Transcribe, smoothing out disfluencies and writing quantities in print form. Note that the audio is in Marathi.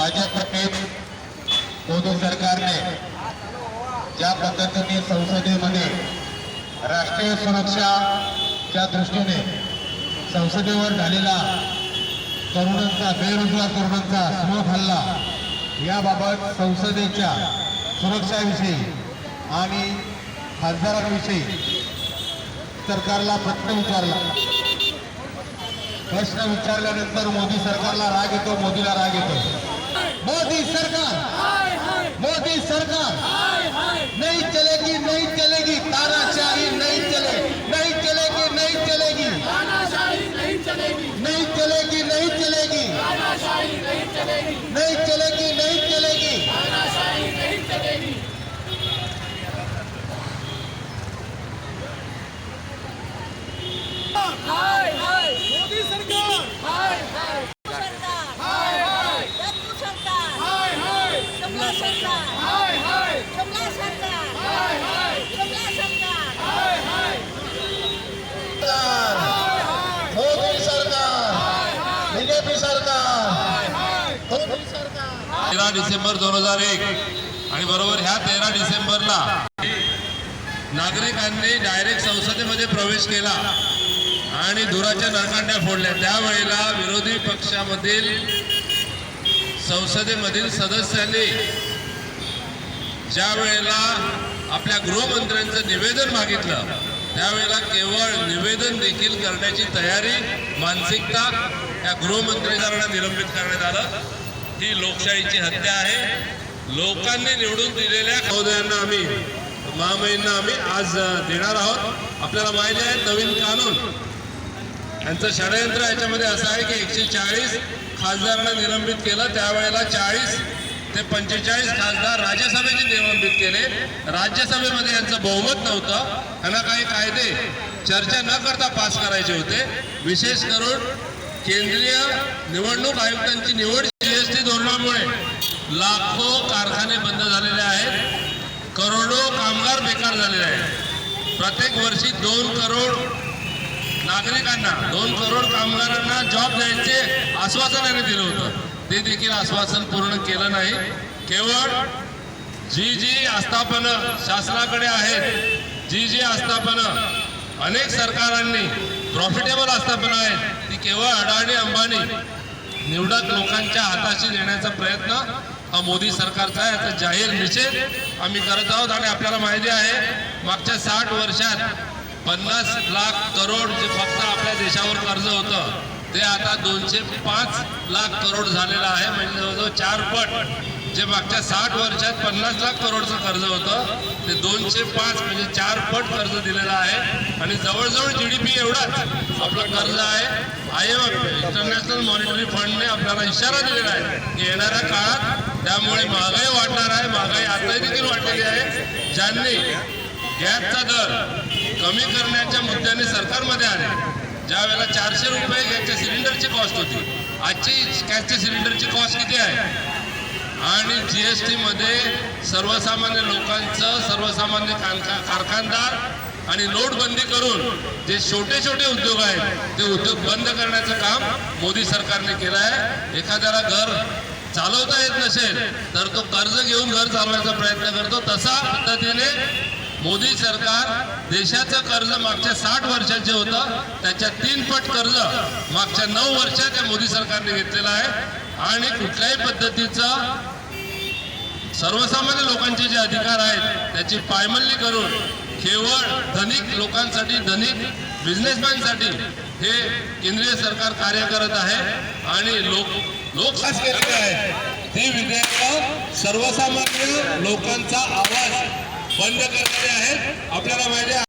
भाजपचे मोदी सरकारने ज्या पद्धतीने संसदेमध्ये राष्ट्रीय सुरक्षाच्या दृष्टीने संसदेवर झालेला तरुणांचा बेरोजगार तरुणांचा स्मोक हल्ला याबाबत संसदेच्या सुरक्षाविषयी आणि खासदारांविषयी सरकारला प्रश्न विचारल्यानंतर मोदी सरकारला राग येतो, मोदीला राग येतो। मोदी सरकार नहीं चलेगी, नहीं चलेगी, तानाशाही नहीं चलेगी, नहीं चलेगी, नहीं चलेगी, नहीं चलेगी, नहीं चलेगी, नहीं चलेगी, नहीं चलेगी, नहीं चलेगी। हाय हाय मोदी सरकार, हाय हाय मोदी सरकार, बीजेपी सरकार, 13 डिसेंबर 2001 आणि बरोबर ह्या 13 डिसेंबरला नागरिकांनी डायरेक्ट संसदेमध्ये प्रवेश केला आणि धुराच्या नळकांड्या फोडल्या। त्यावेळेला विरोधी पक्षामधील संसदेमधील सदस्यांनी ज्या वेळेला आपल्या गृहमंत्र्यांचं निवेदन मागितलं त्यावेळेला केवळ निवेदन देखील करण्याची तयारी मानसिकता या गृहमंत्र्यांना निलंबित करण्यात आलं। ही लोकशाहीची हत्या आहे। लोकांनी निवडून दिलेल्या महोदयांना आम्ही महामहिंना आम्ही आज देणार आहोत। आपल्याला माहिती आहे नवीन कानून यांचं षडयंत्र याच्यामध्ये असं आहे की 140 खासदारांना निलंबित केलं, त्यावेळेला 40 ते 45 खासदार राज्यसभेचे निलंबित केले। राज्यसभेमध्ये यांचं बहुमत नव्हतं, त्यांना काही कायदे चर्चा न करता पास करायचे होते। विशेष करून केंद्रीय निवडणूक आयुक्तांची निवड GST धोरणामुळे लाखो कारखाने बंद झालेले आहेत, करोडो कामगार बेकार झालेले आहेत। प्रत्येक वर्षी 2 करोड नागरिकांना 2 करोड कामगारांना जॉब द्यायचे आश्वासन यांनी दिलं होतं, ते देखील आश्वासन पूर्ण केलं नाही। केवळ जी आस्थापनं शासनाकडे आहेत, जी आस्थापनं अनेक सरकारांनी प्रॉफिटेबल आस्थापनं आहेत ती केवळ अडाणी अंबानी निवडक लोकांच्या हाताशी देण्याचा प्रयत्न हा मोदी सरकारचा आहे। याचा जाहीर निषेध आम्ही करत आहोत। आणि आपल्याला माहिती आहे मागच्या 60 वर्षात 50 लाख करोड जे फक्त आपल्या देशावर कर्ज होतं ते आता 205 लाख करोड झालेलं आहे। म्हणजे जवळजवळ 4 पट जे मागच्या 60 वर्षात 50 लाख करोडचं कर्ज होतं ते 205 म्हणजे 4 पट कर्ज दिलेलं आहे। आणि जवळजवळ GDP एवढाच आपलं कर्ज आहे। IMF इंटरनॅशनल मॉनिटरी फंडने आपल्याला इशारा दिलेला आहे की येणाऱ्या काळात त्यामुळे महागाई वाढणार आहे। महागाई आता देखील वाढलेली आहे। ज्यांनी गॅसचा दर कमी करण्याच्या मुद्द्याने सरकारमध्ये आले, ज्या वेळेला 400 रुपये गॅसच्या सिलेंडरची कॉस्ट होती, आजची गॅसच्या सिलेंडरची कॉस्ट किती आहे? आणि GST मध्ये सर्वसामान्य लोकांचं, सर्वसामान्य कारखानदार आणि नोटबंदी करून जे छोटे उद्योग आहेत ते उद्योग बंद करण्याचं काम मोदी सरकारने केलं आहे। एखाद्याला घर चालवता येत नसेल तर तो कर्ज घेऊन घर चालवायचा प्रयत्न करतो। तसा पद्धतीने मोदी सरकार देशाचं कर्ज मागच्या 60 वर्षाचे होतं त्याच्या 3 पट कर्ज मागच्या 9 वर्षात या मोदी सरकारने घेतलेलं आहे। आणि कुठल्याही पद्धतीचं सर्वसामान्य लोकांचे जे अधिकार आहेत त्याची पायमल्ली करून केवळ धनिक लोकांसाठी, धनिक बिझनेसमॅनसाठी हे केंद्रीय सरकार कार्य करत आहे। आणि लोकशाही केलेली आहे ती विधेयक सर्वसामान्य लोकांचा आवाज बंद करणारे आहेत। आपल्याला माहिती आहे